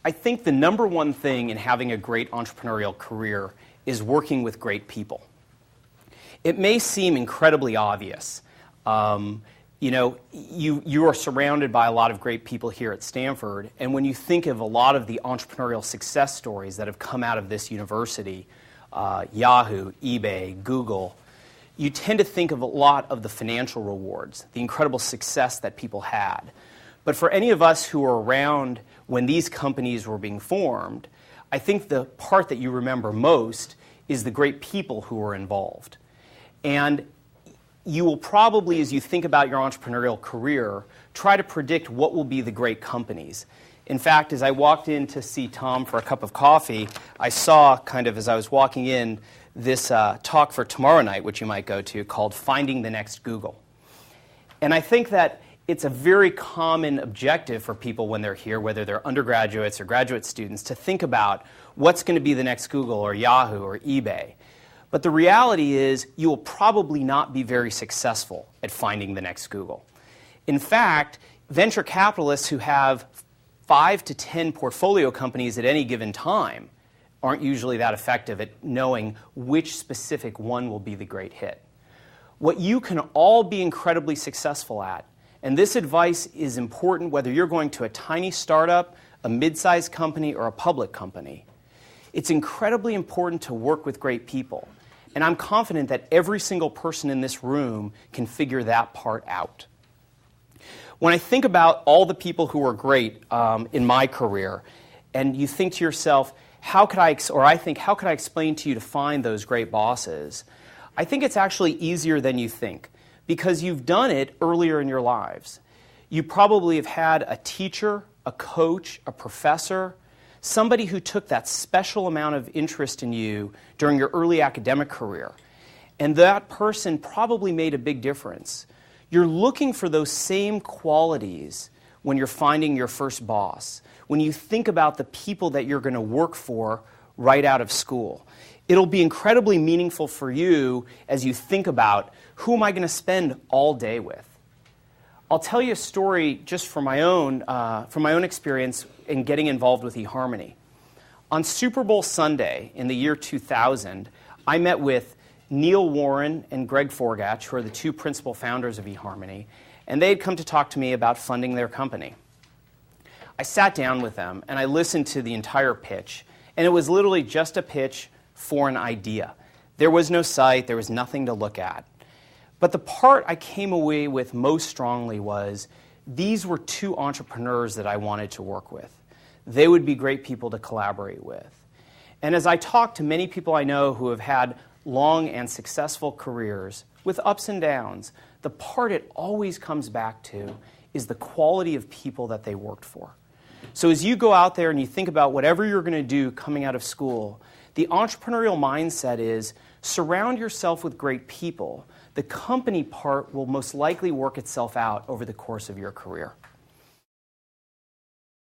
I think the number one thing in having a great entrepreneurial career is working with great people. It may seem incredibly obvious. You are surrounded by a lot of great people here at Stanford, and when you think of a lot of the entrepreneurial success stories that have come out of this university, Yahoo, eBay, Google, you tend to think of a lot of the financial rewards, the incredible success that people had. But for any of us who were around when these companies were being formed, I think the part that you remember most is the great people who were involved. And you will probably, as you think about your entrepreneurial career, try to predict what will be the great companies. In fact, as I walked in to see Tom for a cup of coffee, I saw, kind of as I was walking in, this talk for tomorrow night, which you might go to, called Finding the Next Google. And I think that it's a very common objective for people when they're here, whether they're undergraduates or graduate students, to think about what's going to be the next Google or Yahoo or eBay. But the reality is you will probably not be very successful at finding the next Google. In fact, venture capitalists who have 5 to 10 portfolio companies at any given time aren't usually that effective at knowing which specific one will be the great hit. What you can all be incredibly successful at, and this advice is important whether you're going to a tiny startup, a mid-sized company, or a public company, it's incredibly important to work with great people. And I'm confident that every single person in this room can figure that part out. When I think about all the people who were great in my career, and you think to yourself, how could I explain to you to find those great bosses? I think it's actually easier than you think, because you've done it earlier in your lives. You probably have had a teacher, a coach, a professor, somebody who took that special amount of interest in you during your early academic career. And that person probably made a big difference. You're looking for those same qualities when you're finding your first boss, when you think about the people that you're going to work for right out of school. It'll be incredibly meaningful for you as you think about, who am I going to spend all day with? I'll tell you a story just from my own experience in getting involved with eHarmony. On Super Bowl Sunday in the year 2000, I met with Neil Warren and Greg Forgatch, who are the two principal founders of eHarmony, and they had come to talk to me about funding their company. I sat down with them and I listened to the entire pitch, and it was literally just a pitch for an idea. There was no site, there was nothing to look at. But the part I came away with most strongly was, these were two entrepreneurs that I wanted to work with. They would be great people to collaborate with. And as I talk to many people I know who have had long and successful careers with ups and downs, the part it always comes back to is the quality of people that they worked for. So as you go out there and you think about whatever you're going to do coming out of school, the entrepreneurial mindset is surround yourself with great people. The company part will most likely work itself out over the course of your career.